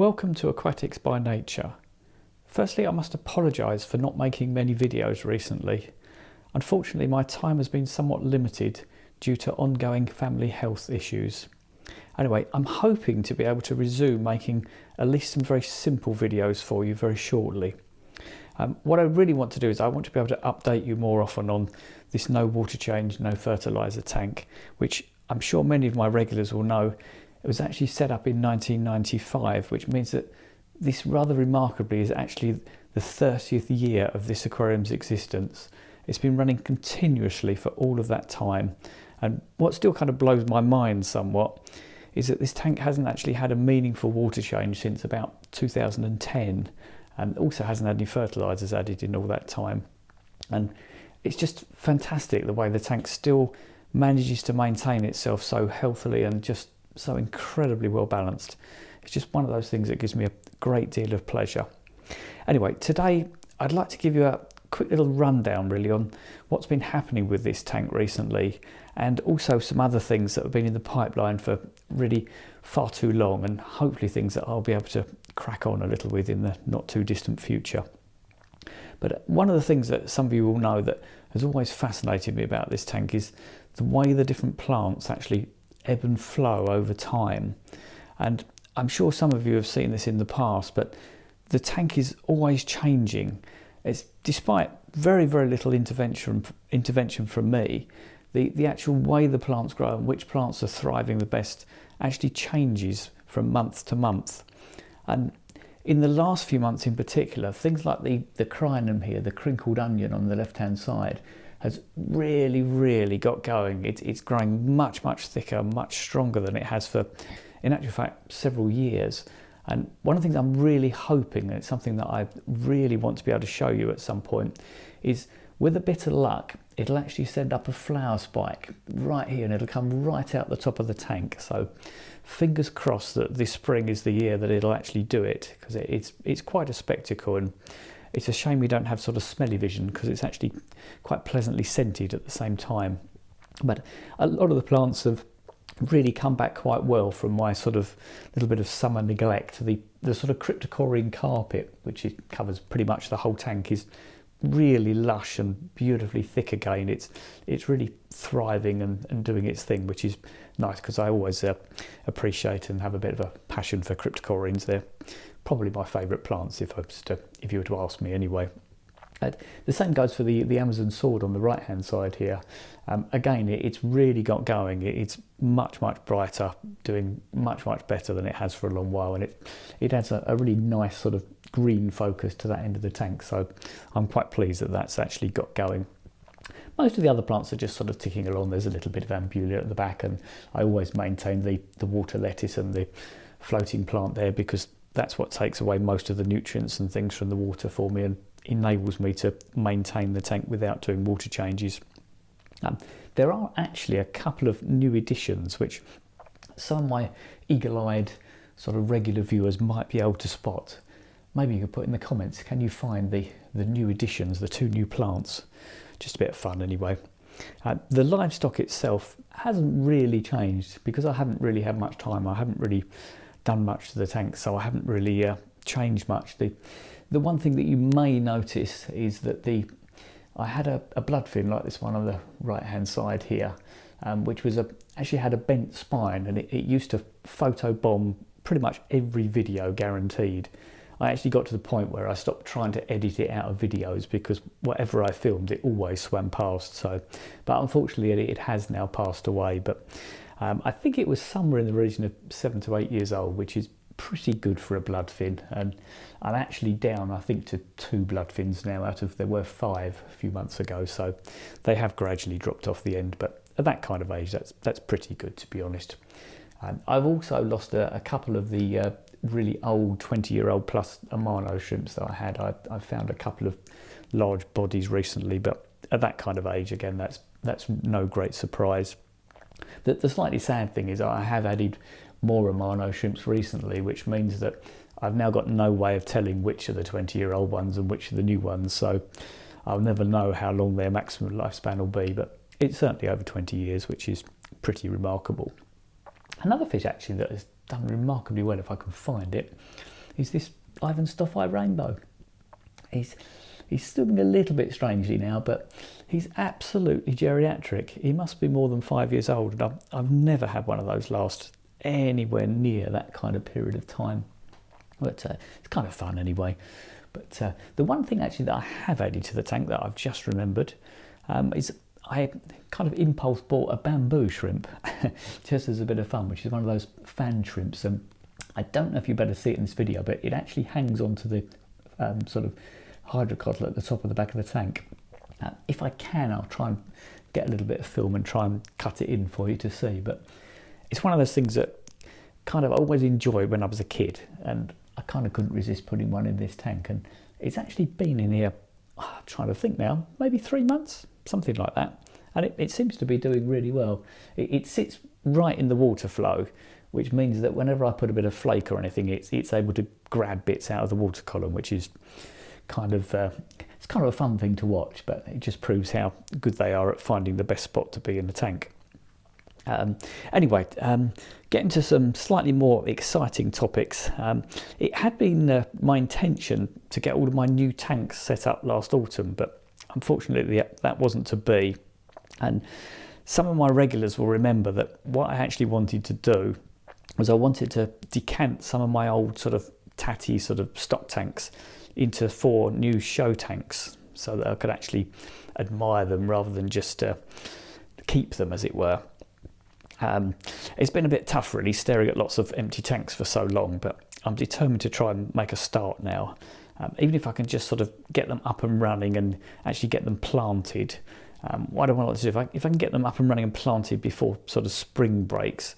Welcome to Aquatics by Nature. Firstly, I must apologise for not making many videos recently. Unfortunately, my time has been somewhat limited due to ongoing family health issues. Anyway, I'm hoping to be able to resume making at least some very simple videos for you very shortly. What I really want to do is I want to be able to update you more often on this no water change, no fertiliser tank, which I'm sure many of my regulars will know. It was actually set up in 1995, which means that this rather remarkably is actually the 30th year of this aquarium's existence. It's been running continuously for all of that time. And what still kind of blows my mind somewhat is that this tank hasn't actually had a meaningful water change since about 2010, and also hasn't had any fertilisers added in all that time. And it's just fantastic the way the tank still manages to maintain itself so healthily and just so incredibly well balanced. It's just one of those things that gives me a great deal of pleasure. Anyway, today I'd like to give you a quick little rundown really on what's been happening with this tank recently, and also some other things that have been in the pipeline for really far too long, and hopefully things that I'll be able to crack on a little with in the not too distant future. But one of the things that some of you will know that has always fascinated me about this tank is the way the different plants actually ebb and flow over time. And I'm sure some of you have seen this in the past, but the tank is always changing. It's despite very little intervention from me, the actual way the plants grow and which plants are thriving the best actually changes from month to month. And in the last few months in particular, things like the crinum here, the crinkled onion on the left hand side, has really got going. It's growing much thicker, much stronger than it has for, in actual fact, several years. And one of the things I'm really hoping, and it's something that I really want to be able to show you at some point, is with a bit of luck, it'll actually send up a flower spike right here, and it'll come right out the top of the tank. So fingers crossed that this spring is the year that it'll actually do it, because it's quite a spectacle. And it's a shame we don't have sort of smelly vision, because it's actually quite pleasantly scented at the same time. But a lot of the plants have really come back quite well from my sort of little bit of summer neglect. The sort of cryptocoryne carpet, which covers pretty much the whole tank, is really lush and beautifully thick again. It's really thriving and doing its thing, which is nice, because I always appreciate and have a bit of a passion for cryptocorynes. They're probably my favourite plants if you were to ask me anyway. The same goes for the Amazon sword on the right hand side here. Again, it's really got going. It's much brighter, doing much better than it has for a long while, and it adds a really nice sort of green focus to that end of the tank. So I'm quite pleased that that's actually got going. Most of the other plants are just sort of ticking along. There's a little bit of ambulia at the back, and I always maintain the water lettuce and the floating plant there, because that's what takes away most of the nutrients and things from the water for me and enables me to maintain the tank without doing water changes. There are actually a couple of new additions which some of my eagle-eyed sort of regular viewers might be able to spot. Maybe you could put in the comments, can you find the new additions, the two new plants? Just a bit of fun anyway. The livestock itself hasn't really changed, because I haven't really had much time. I haven't really done much to the tank, so I haven't really changed much. The one thing that you may notice is that I had a blood fin like this one on the right hand side here, which was actually had a bent spine, and it used to photobomb pretty much every video guaranteed. I actually got to the point where I stopped trying to edit it out of videos, because whatever I filmed it always swam past. So, but unfortunately it has now passed away. But I think it was somewhere in the region of 7 to 8 years old, which is pretty good for a blood fin, and I'm actually down I think to 2 blood fins now out of there were 5 a few months ago, so they have gradually dropped off the end, but at that kind of age that's pretty good, to be honest. I've also lost a couple of the really old 20-year-old plus Amano shrimps that I had. I found a couple of large bodies recently, but at that kind of age, again, that's no great surprise. The slightly sad thing is I have added more Amano shrimps recently, which means that I've now got no way of telling which are the 20-year-old ones and which are the new ones, so I'll never know how long their maximum lifespan will be, but it's certainly over 20 years, which is pretty remarkable. Another fish actually that has done remarkably well, if I can find it, is this Ivanstoffi rainbow. He's swimming a little bit strangely now, but he's absolutely geriatric. He must be more than 5 years old, and I've never had one of those last anywhere near that kind of period of time. But it's kind of fun anyway. But the one thing actually that I have added to the tank that I've just remembered is I kind of impulse bought a bamboo shrimp just as a bit of fun, which is one of those fan shrimps. And I don't know if you better see it in this video, but it actually hangs onto the sort of hydrocotyle at the top of the back of the tank. If I can, I'll try and get a little bit of film and try and cut it in for you to see. But it's one of those things that kind of I always enjoyed when I was a kid, and I kind of couldn't resist putting one in this tank. And it's actually been in here, I'm trying to think now, maybe 3 months, something like that. And it seems to be doing really well. It sits right in the water flow, which means that whenever I put a bit of flake or anything, it's able to grab bits out of the water column, which is kind of it's kind of a fun thing to watch, but it just proves how good they are at finding the best spot to be in the tank. Anyway, getting to some slightly more exciting topics. It had been my intention to get all of my new tanks set up last autumn, but unfortunately that wasn't to be. And some of my regulars will remember that what I actually wanted to do was I wanted to decant some of my old sort of tatty sort of stock tanks into 4 new show tanks, so that I could actually admire them rather than just keep them, as it were. It's been a bit tough really staring at lots of empty tanks for so long, but I'm determined to try and make a start now. Even if I can just sort of get them up and running and actually get them planted. What I want to do, if I can get them up and running and planted before sort of spring breaks,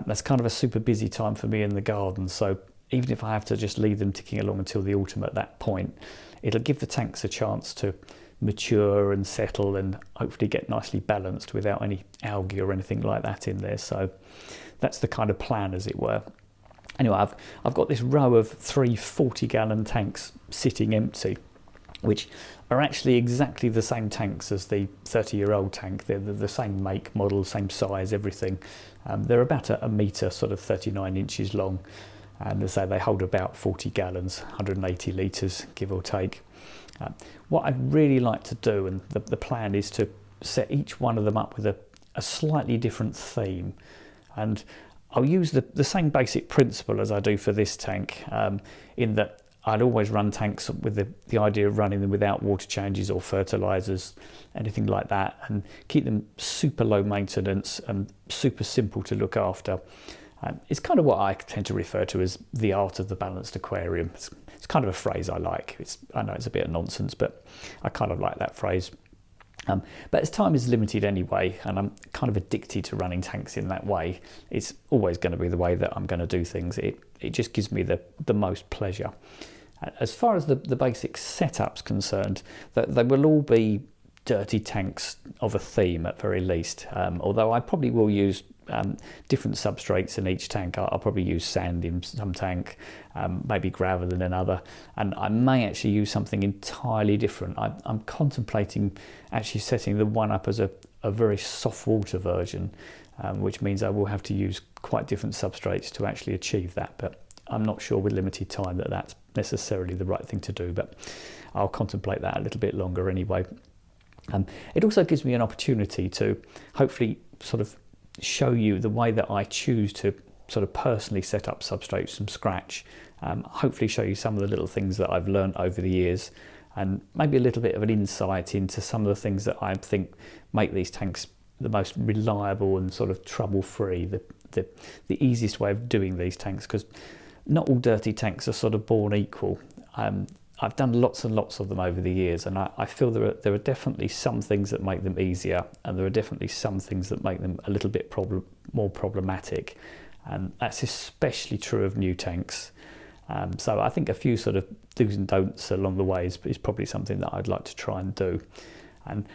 that's kind of a super busy time for me in the garden. So even if I have to just leave them ticking along until the autumn at that point, it'll give the tanks a chance to mature and settle and hopefully get nicely balanced without any algae or anything like that in there. So that's the kind of plan, as it were. Anyway, I've got this row of 3 40-gallon tanks sitting empty, which are actually exactly the same tanks as the 30-year-old tank. They're the same make, model, same size, everything. They're about a metre, sort of 39 inches long. And as I say, they hold about 40 gallons, 180 litres, give or take. What I'd really like to do, and the plan is to set each one of them up with a slightly different theme. And I'll use the same basic principle as I do for this tank, in that I'd always run tanks with the idea of running them without water changes or fertilisers, anything like that, and keep them super low maintenance and super simple to look after. It's kind of what I tend to refer to as the art of the balanced aquarium. It's kind of a phrase I like. I know it's a bit of nonsense, but I kind of like that phrase. But as time is limited anyway, and I'm kind of addicted to running tanks in that way, it's always going to be the way that I'm going to do things. It just gives me the most pleasure. As far as the basic setup's concerned, they will all be dirty tanks of a theme at very least, although I probably will use different substrates in each tank. I'll probably use sand in some tank, maybe gravel in another, and I may actually use something entirely different. I'm contemplating actually setting the one up as a very soft water version, which means I will have to use quite different substrates to actually achieve that, but I'm not sure with limited time that that's necessarily the right thing to do, but I'll contemplate that a little bit longer anyway. It also gives me an opportunity to hopefully sort of show you the way that I choose to sort of personally set up substrates from scratch. Hopefully show you some of the little things that I've learned over the years, and maybe a little bit of an insight into some of the things that I think make these tanks the most reliable and sort of trouble-free, the easiest way of doing these tanks, because not all dirty tanks are sort of born equal. I've done lots and lots of them over the years, and I feel there are definitely some things that make them easier, and there are definitely some things that make them a little bit more problematic, and that's especially true of new tanks. So I think a few sort of do's and don'ts along the way is probably something that I'd like to try and do, and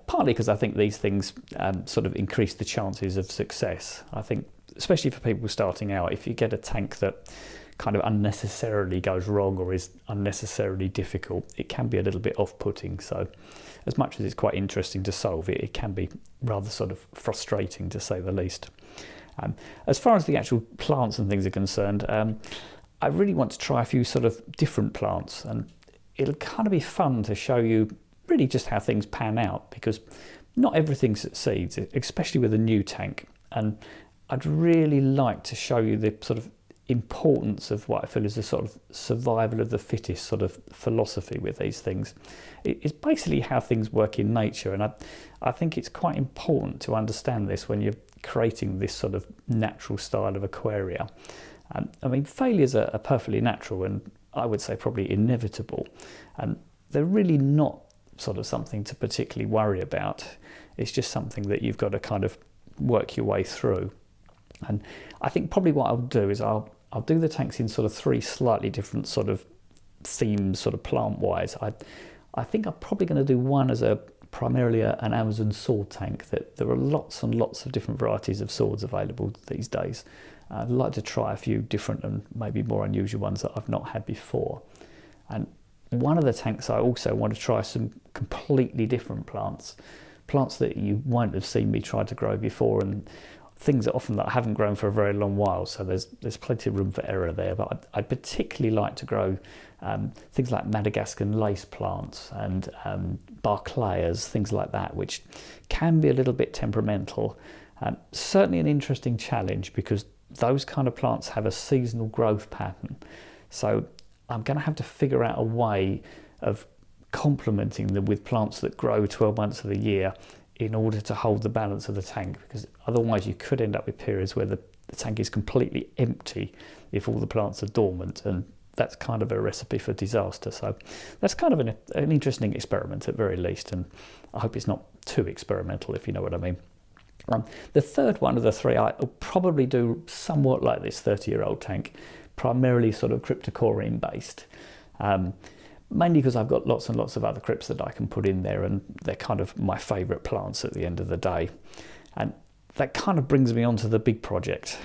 partly because I think these things sort of increase the chances of success. I think especially for people starting out, if you get a tank that kind of unnecessarily goes wrong or is unnecessarily difficult, it can be a little bit off-putting. So as much as it's quite interesting to solve it, it can be rather sort of frustrating, to say the least. As far as the actual plants and things are concerned, I really want to try a few sort of different plants, and it'll kind of be fun to show you really just how things pan out, because not everything succeeds, especially with a new tank. And I'd really like to show you the sort of importance of what I feel is the sort of survival of the fittest sort of philosophy with these things. It's basically how things work in nature, and I think it's quite important to understand this when you're creating this sort of natural style of aquaria. I mean, failures are perfectly natural, and I would say probably inevitable, and they're really not sort of something to particularly worry about. It's just something that you've got to kind of work your way through. And I think probably what I'll do is I'll do the tanks in sort of 3 slightly different sort of themes, sort of plant-wise. I think I'm probably going to do one as primarily an Amazon sword tank. That there are lots and lots of different varieties of swords available these days. I'd like to try a few different and maybe more unusual ones that I've not had before. And one of the tanks I also want to try some completely different plants that you won't have seen me try to grow before, and things that often that I haven't grown for a very long while, so there's plenty of room for error there. But I'd particularly like to grow things like Madagascan lace plants and Barclayas, things like that, which can be a little bit temperamental. Certainly an interesting challenge, because those kind of plants have a seasonal growth pattern. So I'm going to have to figure out a way of complementing them with plants that grow 12 months of the year in order to hold the balance of the tank, because otherwise you could end up with periods where the tank is completely empty if all the plants are dormant, and that's kind of a recipe for disaster. So that's kind of an interesting experiment at very least, and I hope it's not too experimental, if you know what I mean. The third one of the 3 I'll probably do somewhat like this 30-year-old tank, primarily sort of cryptocorin based, mainly because I've got lots and lots of other crypts that I can put in there, and they're kind of my favourite plants at the end of the day. And that kind of brings me on to the big project.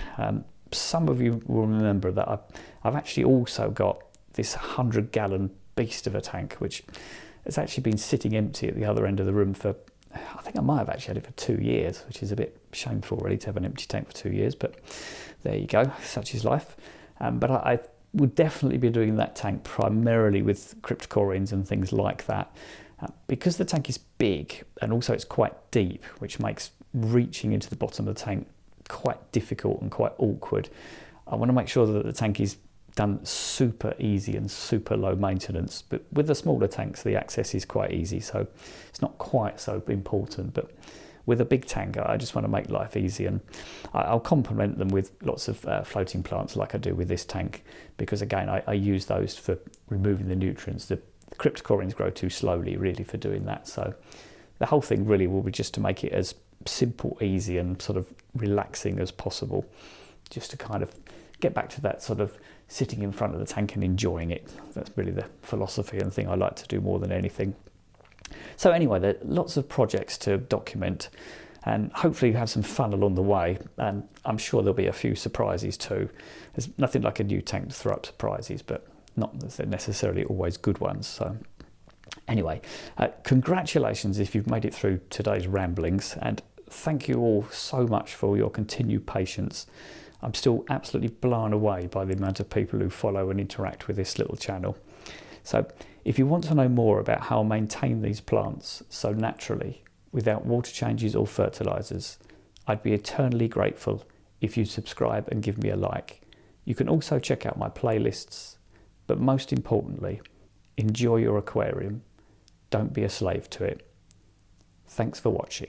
Some of you will remember that I've actually also got this 100-gallon beast of a tank, which has actually been sitting empty at the other end of the room for, I think I might have actually had it for 2 years, which is a bit shameful really to have an empty tank for 2 years, but there you go, such is life. But I would definitely be doing that tank primarily with cryptocorins and things like that, because the tank is big and also it's quite deep, which makes reaching into the bottom of the tank quite difficult and quite awkward. I want to make sure that the tank is done super easy and super low maintenance, but with the smaller tanks the access is quite easy, so it's not quite so important. But with a big tank I just want to make life easy, and I'll complement them with lots of floating plants like I do with this tank, because again I use those for removing the nutrients. The cryptocorins grow too slowly really for doing that, so the whole thing really will be just to make it as simple, easy and sort of relaxing as possible, just to kind of get back to that sort of sitting in front of the tank and enjoying it. That's really the philosophy and thing I like to do more than anything. So anyway, there are lots of projects to document, and hopefully you have some fun along the way, and I'm sure there'll be a few surprises too. There's nothing like a new tank to throw up surprises, but not necessarily always good ones. So anyway, congratulations if you've made it through today's ramblings, and thank you all so much for your continued patience. I'm still absolutely blown away by the amount of people who follow and interact with this little channel. So if you want to know more about how I maintain these plants so naturally without water changes or fertilisers, I'd be eternally grateful if you subscribe and give me a like. You can also check out my playlists, but most importantly, enjoy your aquarium. Don't be a slave to it. Thanks for watching.